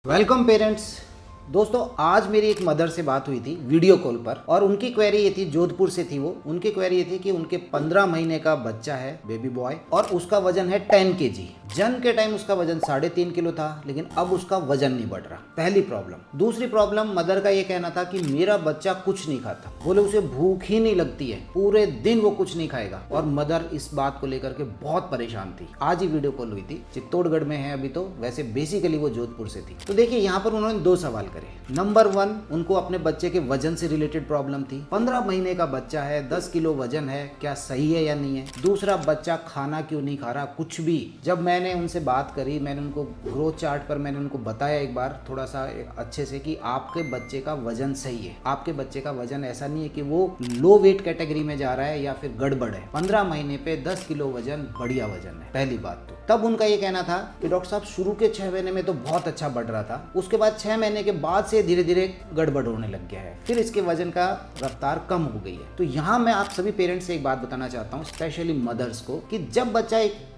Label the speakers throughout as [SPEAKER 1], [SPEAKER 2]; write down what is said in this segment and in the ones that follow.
[SPEAKER 1] Welcome parents. दोस्तों आज मेरी एक मदर से बात हुई थी वीडियो कॉल पर और उनकी क्वेरी ये थी, जोधपुर से थी वो। उनकी क्वेरी ये थी कि उनके 15 महीने का बच्चा है, बेबी बॉय, और उसका वजन है 10 kg। जन्म के टाइम उसका वजन 3.5 किलो था, लेकिन अब उसका वजन नहीं बढ़ रहा। पहली प्रॉब्लम। दूसरी प्रॉब्लम, मदर का ये कहना था कि मेरा बच्चा कुछ नहीं खाता, बोले उसे भूख ही नहीं लगती है, पूरे दिन वो कुछ नहीं खाएगा। और मदर इस बात को लेकर के बहुत परेशान थी। आज ही वीडियो कॉल हुई थी, चित्तौड़गढ़ में है अभी तो, वैसे बेसिकली वो जोधपुर से थी। तो देखिए यहाँ पर उन्होंने 2 सवाल करे। नंबर 1, उनको अपने बच्चे के वजन से रिलेटेड प्रॉब्लम थी। 15 महीने का बच्चा है, 10 किलो वजन है, क्या सही है या नहीं है। दूसरा, बच्चा खाना क्यों नहीं खा रहा कुछ भी। जब मैंने उनसे बात करी, मैंने उनको ग्रोथ चार्ट पर मैंने उनको बताया एक बार थोड़ा सा अच्छे से कि आपके बच्चे का वजन सही है। आपके बच्चे का वजन ऐसा नहीं है कि वो लो वेट कैटेगरी में जा रहा है या फिर गड़बड़ है। 15 महीने पे 10 किलो वजन बढ़िया वजन है, पहली बात तो। तब उनका ये कहना था कि डॉक्टर साहब शुरू के 6 महीने में तो बहुत अच्छा बढ़ रहा था, उसके बाद 6 महीने के बाद से धीरे धीरे गड़बड़ होने लग गया है, फिर इसके वजन का रफ्तार कम हो गई है। तो यहाँ मैं आप सभी पेरेंट्स से एक बात बताना चाहता हूँ, स्पेशली मदर्स को, कि जब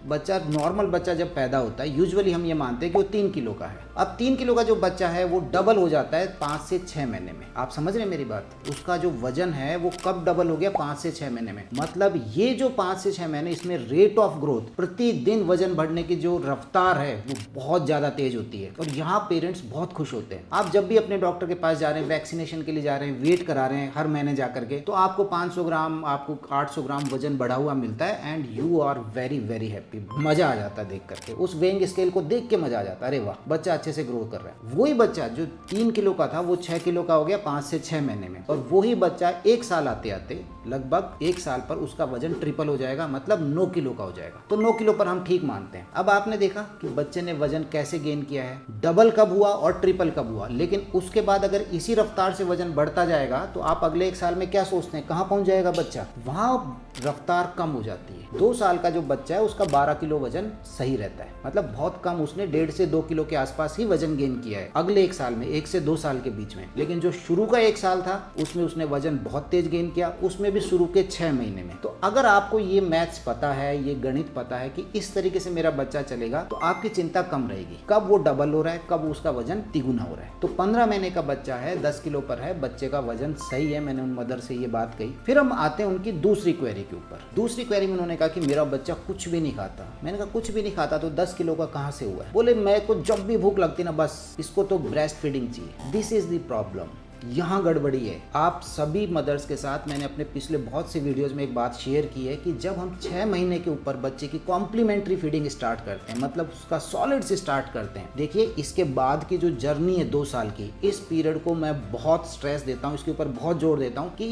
[SPEAKER 1] बच्चा नॉर्मल बच्चा जब पैदा होता है, यूजुअली हम ये मानते हैं कि वो 3 किलो का है। अब 3 किलो का जो बच्चा है वो डबल हो जाता है 5 से 6 महीने में। आप समझ रहे हैं मेरी बात? उसका जो वजन है वो कब डबल हो गया? 5 से 6 महीने में। मतलब ये जो 5 से 6 महीने, इसमें रेट ऑफ ग्रोथ, प्रतिदिन वजन बढ़ने की जो रफ्तार है वो बहुत ज्यादा तेज होती है। और यहाँ पेरेंट्स बहुत खुश होते हैं। आप जब भी अपने डॉक्टर के पास जा रहे हैं, वैक्सीनेशन के लिए जा रहे हैं, वेट करा रहे हैं हर महीने जा करके, तो आपको 500 ग्राम, आपको 800 ग्राम वजन बढ़ा हुआ मिलता है and you are very very happy. मजा आ जाता है देख करके, उस वेइंग स्केल को देख के मजा आ जाता है, अरे वाह बच्चा अच्छे से ग्रो कर रहा है। वही बच्चा जो 3 किलो का था वो 6 किलो का हो गया 5 से 6 महीने में। और वही बच्चा 1 साल आते आते, लगभग 1 साल पर उसका वजन ट्रिपल हो जाएगा, मतलब 9 किलो का हो जाएगा। तो 9 किलो पर हम ठीक मानते हैं। अब आपने देखा कि बच्चे ने वजन कैसे गेन किया है, डबल कब हुआ और ट्रिपल कब हुआ। लेकिन उसके बाद अगर इसी रफ्तार से वजन बढ़ता जाएगा तो आप अगले 1 साल में क्या सोचते हैं, कहाँ पहुंच जाएगा बच्चा? वहां रफ्तार कम हो जाती है। 2 साल का जो बच्चा है उसका 12 किलो वजन सही रहता है, मतलब बहुत कम, उसने 1.5 से 2 किलो के आसपास ही वजन गेन किया है अगले 1 साल में, 1 से 2 साल के बीच में। लेकिन जो शुरू का 1 साल था उसमें उसने वजन बहुत तेज गेन किया, उसमें भी शुरू के 6 महीने में। तो अगर आपको ये मैथ्स पता है, ये गणित पता है कि इस तरीके से मेरा बच्चा चलेगा, तो आपकी चिंता कम रहेगी। कब वो डबल हो रहा है, कब उसका वजन तिगुना हो रहा है। तो 15 महीने का बच्चा है, 10 किलो पर है, बच्चे का वजन सही है। मैंने उन मदर से ये बात कही। फिर हम आते हैं उनकी दूसरी क्वेरी के ऊपर। दूसरी क्वेरी में उन्होंने कहा कि मेरा बच्चा कुछ भी नहीं खाता। मैंने कहा कुछ भी नहीं खाता तो 10 किलो का कहाँ से हुआ है? बोले मेरे को जब भी भूख लगती ना, बस इसको तो ब्रेस्ट फीडिंग चाहिए। This is the problem. यहाँ गड़बड़ी है। आप सभी मदर्स के साथ मैंने अपने पिछले बहुत से वीडियोस में एक बात शेयर की है कि जब हम 6 महीने के ऊपर बच्चे की कॉम्प्लीमेंट्री फीडिंग स्टार्ट करते हैं, मतलब उसका सॉलिड से स्टार्ट करते हैं, देखिए इसके बाद की जो जर्नी है 2 साल की, इस पीरियड को मैं बहुत स्ट्रेस देता हूँ, इसके ऊपर बहुत जोर देता हूँ कि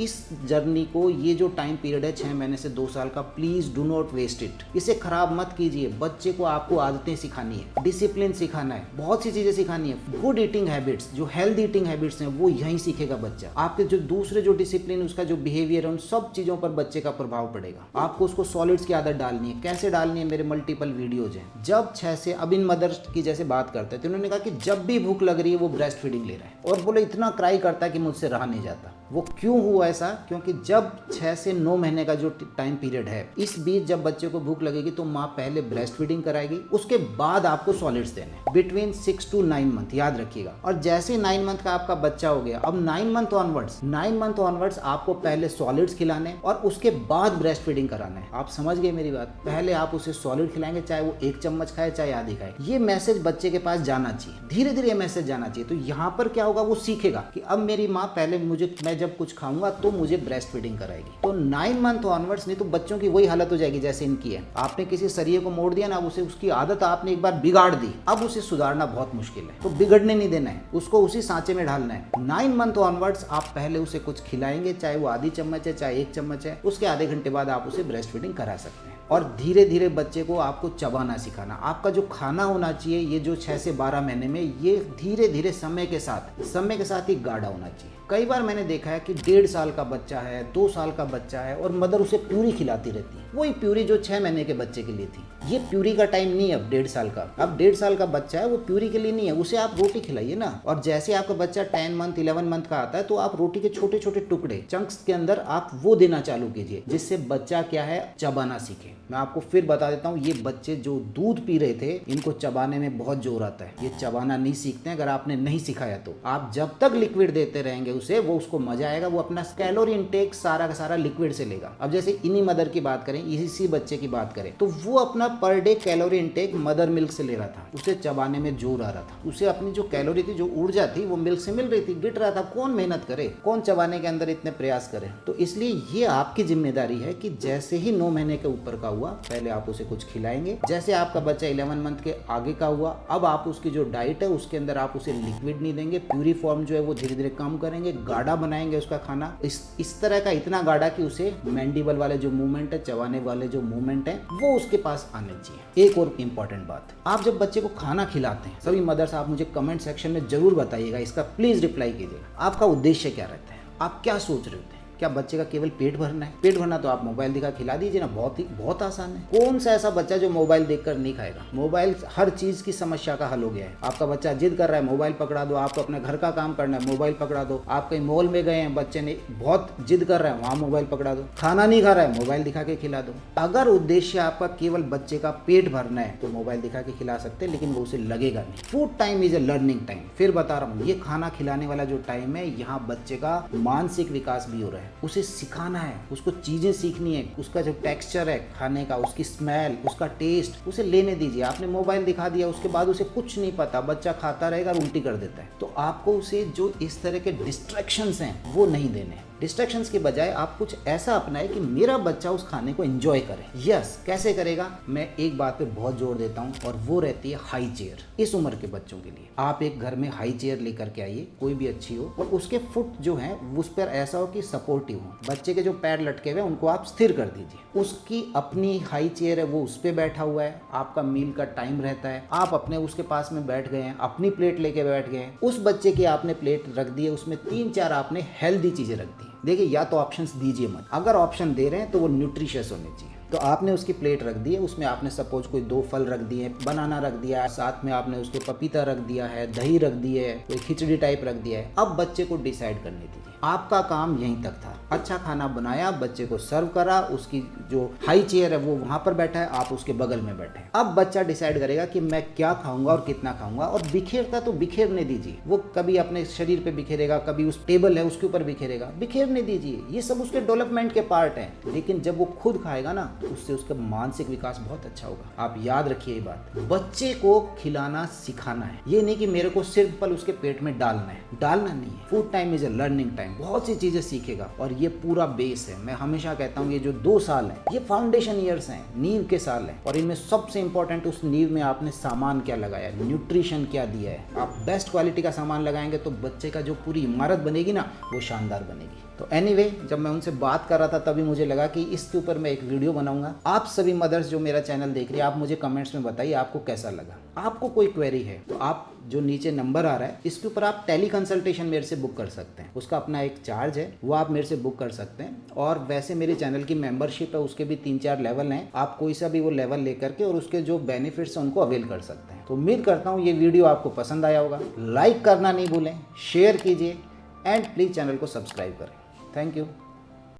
[SPEAKER 1] इस जर्नी को, ये जो टाइम पीरियड है 6 महीने से 2 साल का, please do not waste it. इसे खराब मत कीजिए। बच्चे को आपको आदतें सिखानी है, डिसिप्लिन सिखाना है, बहुत सी चीजें सिखानी है। गुड ईटिंग हैबिट्स, जो हेल्दी ईटिंग हैबिट्स हैं वो यहीं सीखेगा बच्चा। आपके जो दूसरे जो डिसिप्लिन, उसका जो बिहेवियर है, उन सब चीजों पर बच्चे का प्रभाव पड़ेगा। आपको उसको सॉलिड्स की आदत डालनी है। कैसे डालनी है, मेरे मल्टीपल वीडियोज हैं। जब 6 से, अब इन मदर्स की जैसे बात करते हैं तो उन्होंने कहा कि जब भी भूख लग रही है वो ब्रेस्ट फीडिंग ले रहा है, और बोले इतना क्राई करता है कि मुझसे रहा नहीं जाता। वो क्यों हुआ ऐसा? क्योंकि जब 6 से 9 महीने का जो टाइम पीरियड है, इस बीच जब बच्चे को भूख लगेगी तो माँ पहले ब्रेस्ट फीडिंग कराएगी, उसके बाद आपको सॉलिड्स देने, बिटवीन 6 to 9 मंथ, याद रखिएगा। और जैसे 9 मंथ का आपका बच्चा हो गया, अब 9 मंथ ऑनवर्ड्स आपको पहले सॉलिड्स खिलाने और उसके बाद ब्रेस्ट फीडिंग कराना है। आप समझ गए मेरी बात? पहले आप उसे सॉलिड खिलाएंगे, चाहे वो 1 चम्मच खाए चाहे आधी खाए। ये मैसेज बच्चे के पास जाना चाहिए, धीरे धीरे ये मैसेज जाना चाहिए। तो यहाँ पर क्या होगा, वो सीखेगा कि अब मेरी माँ पहले मैं जब कुछ खाऊंगा तो मुझे ब्रेस्ट फीडिंग कराएगी। तो 9 मंथ ऑनवर्ड्स, नहीं तो बच्चों की वही हालत हो जाएगी जैसे इनकी है। आपने किसी सरिये को मोड़ दिया ना, उसे, उसकी आदत आपने एक बार बिगाड़ दी, अब उसे सुधारना बहुत मुश्किल है। तो बिगड़ने नहीं देना है, उसको उसी सांचे में ढालना है। 9 मंथ ऑनवर्ड्स आप पहले उसे कुछ खिलाएंगे, चाहे वो आधी चम्मच है चाहे 1 चम्मच है, उसके आधे घंटे बाद आप उसे ब्रेस्ट फीडिंग करा सकते हैं। और धीरे धीरे बच्चे को आपको चबाना सिखाना। आपका जो खाना होना चाहिए, ये जो 6 से 12 महीने में, ये धीरे धीरे समय के साथ ही गाढ़ा होना चाहिए। कई बार मैंने देखा है कि 1.5 साल का बच्चा है, 2 साल का बच्चा है और मदर उसे पूरी खिलाती रहती है, वही प्यूरी जो 6 महीने के बच्चे के लिए थी। ये प्यूरी का टाइम नहीं है अब 1.5 साल का। अब 1.5 साल का बच्चा है, वो प्यूरी के लिए नहीं है, उसे आप रोटी खिलाइए ना। और जैसे आपका बच्चा 10 मंथ 11 मंथ का आता है तो आप रोटी के छोटे छोटे टुकड़े चंक्स के अंदर आप वो देना चालू कीजिए, जिससे बच्चा क्या है, चबाना सीखे। मैं आपको फिर बता देता हूँ, ये बच्चे जो दूध पी रहे थे इनको चबाने में बहुत जोर आता है, ये चबाना नहीं सीखते हैं अगर आपने नहीं सिखाया तो। आप जब तक लिक्विड देते रहेंगे उसे, वो उसको मजा आएगा, वो अपना कैलोरी इनटेक सारा का सारा लिक्विड से लेगा। अब जैसे इन्हीं मदर की बात करें, इसी बच्चे की बात करें, तो वो अपना per day calorie intake mother milk से ले रहा था, उसे चबाने में जोर आ रहा था, उसे अपनी जो कैलोरी थी, जो ऊर्जा थी, वो मिल्क से मिल रही थी, गिट रहा था। कौन मेहनत करे, कौन चबाने के अंदर इतने प्रयास करे। तो इसलिए ये आपकी जिम्मेदारी है कि जैसे ही 9 महीने के ऊपर का हुआ, पहले आप उसे कुछ खिलाएंगे। जैसे आपका बच्चा 11 मंथ के आगे का हुआ, अब आप उसकी जो डाइट है उसके अंदर आप उसे लिक्विड नहीं देंगे, प्यूरी फॉर्म जो है वो धीरे धीरे कम करेंगे, गाढ़ा बनाएंगे उसका खाना, इस तरह का, इतना गाढ़ा कि उसे मैंडिबल वाले जो मूवमेंट है, चबाने वाले जो मूवमेंट है, वो उसके पास आने चाहिए। एक और इंपॉर्टेंट बात, आप जब बच्चे को खाना खिलाते हैं, सभी मदर्स आप मुझे कमेंट सेक्शन में जरूर बताइएगा, इसका प्लीज रिप्लाई कीजिएगा। आपका उद्देश्य क्या रहता है, आप क्या सोच रहे होते हैं? क्या बच्चे का केवल पेट भरना है? पेट भरना तो आप मोबाइल दिखा खिला दीजिए ना, बहुत आसान है। कौन सा ऐसा बच्चा जो मोबाइल देखकर नहीं खाएगा? मोबाइल हर चीज की समस्या का हल हो गया है। आपका बच्चा जिद कर रहा है, मोबाइल पकड़ा दो। आपको अपने घर का काम करना है, मोबाइल पकड़ा दो। आप कहीं मॉल में गए हैं, बच्चे ने बहुत जिद कर रहा है, वहाँ मोबाइल पकड़ा दो। खाना नहीं खा रहा है, मोबाइल दिखा के खिला दो। अगर उद्देश्य आपका केवल बच्चे का पेट भरना है तो मोबाइल दिखा के खिला सकते हैं, लेकिन वो उसे लगेगा नहीं। Food time is a learning time. फिर बता रहा हूँ, ये खाना खिलाने वाला जो टाइम है, यहाँ बच्चे का मानसिक विकास भी हो रहा है। उसे सिखाना है, उसको चीजें सीखनी है, उसका जो टेक्सचर है खाने का, उसकी स्मेल, उसका टेस्ट, उसे लेने दीजिए। आपने मोबाइल दिखा दिया, उसके बाद उसे कुछ नहीं पता, बच्चा खाता रहेगा और उल्टी कर देता है। तो आपको उसे जो इस तरह के डिस्ट्रैक्शंस हैं वो नहीं देने। डिस्ट्रैक्शंस के बजाय आप कुछ ऐसा अपनाएं कि मेरा बच्चा उस खाने को एंजॉय करे। यस, कैसे करेगा? मैं एक बात पे बहुत जोर देता हूँ और वो रहती है हाई चेयर। इस उम्र के बच्चों के लिए आप एक घर में हाई चेयर लेकर के आइए, कोई भी अच्छी हो, और उसके फुट जो है उस पर ऐसा हो कि सपोर्टिव हो। बच्चे के जो पैर लटके हुए उनको आप स्थिर कर दीजिए। उसकी अपनी हाई चेयर है, वो उस पर बैठा हुआ है। आपका मील का टाइम रहता है, आप अपने उसके पास में बैठ गए हैं, अपनी प्लेट लेके बैठ गए हैं। उस बच्चे की आपने प्लेट रख दी है, उसमें 3-4 आपने हेल्दी चीजें रख दी। देखिए, या तो ऑप्शंस दीजिए मत, अगर ऑप्शन दे रहे हैं तो वो न्यूट्रिशियस होने चाहिए। तो आपने उसकी प्लेट रख दी है, उसमें आपने सपोज कोई 2 फल रख दिए, बनाना रख दिया है, साथ में आपने उसके पपीता रख दिया है, दही रख दी है, कोई खिचड़ी टाइप रख दिया है। अब बच्चे को डिसाइड करने दीजिए। आपका काम यहीं तक था। अच्छा खाना बनाया, बच्चे को सर्व करा, उसकी जो हाई चेयर है वो वहां पर बैठा है, आप उसके बगल में बैठे। अब बच्चा डिसाइड करेगा कि मैं क्या खाऊंगा और कितना खाऊंगा। और बिखेरता तो बिखेरने दीजिए, वो कभी अपने शरीर पे बिखेरेगा, कभी उस टेबल है उसके ऊपर बिखेरेगा, बिखेरने दीजिए। ये सब उसके डेवलपमेंट के पार्ट हैं। लेकिन जब वो खुद खाएगा ना, उससे उसका मानसिक विकास बहुत अच्छा होगा। आप याद रखिए ये बात, बच्चे को खिलाना सिखाना है। ये नहीं कि मेरे को सिर्फ फल उसके पेट में डालना है, डालना नहीं है। Food time is a learning time, बहुत सी चीजें सीखेगा और ये पूरा बेस है। मैं हमेशा कहता हूँ, ये जो 2 साल है ये फाउंडेशन ईयर्स हैं, नींव के साल है। और इनमें सबसे इंपॉर्टेंट, उस नींव में आपने सामान क्या लगाया, न्यूट्रिशन क्या दिया है। आप बेस्ट क्वालिटी का सामान लगाएंगे तो बच्चे का जो पूरी इमारत बनेगी ना, वो शानदार बनेगी। तो एनीवे, जब मैं उनसे बात कर रहा था तभी मुझे लगा कि इसके ऊपर मैं एक वीडियो बनाऊंगा। आप सभी मदर्स जो मेरा चैनल देख रही है, आप मुझे कमेंट्स में बताइए आपको कैसा लगा। आपको कोई क्वेरी है तो आप जो नीचे नंबर आ रहा है इसके ऊपर आप टेली कंसल्टेशन मेरे से बुक कर सकते हैं। उसका अपना एक चार्ज है, वो आप मेरे से बुक कर सकते हैं। और वैसे मेरे चैनल की मेंबरशिप है, उसके भी 3-4 लेवल हैं। आप कोई सा भी वो लेवल लेकर के और उसके जो बेनिफिट्स हैं उनको अवेल कर सकते हैं। तो उम्मीद करता हूँ ये वीडियो आपको पसंद आया होगा। लाइक करना नहीं भूलें, शेयर कीजिए एंड प्लीज़ चैनल को सब्सक्राइब करें। Thank you.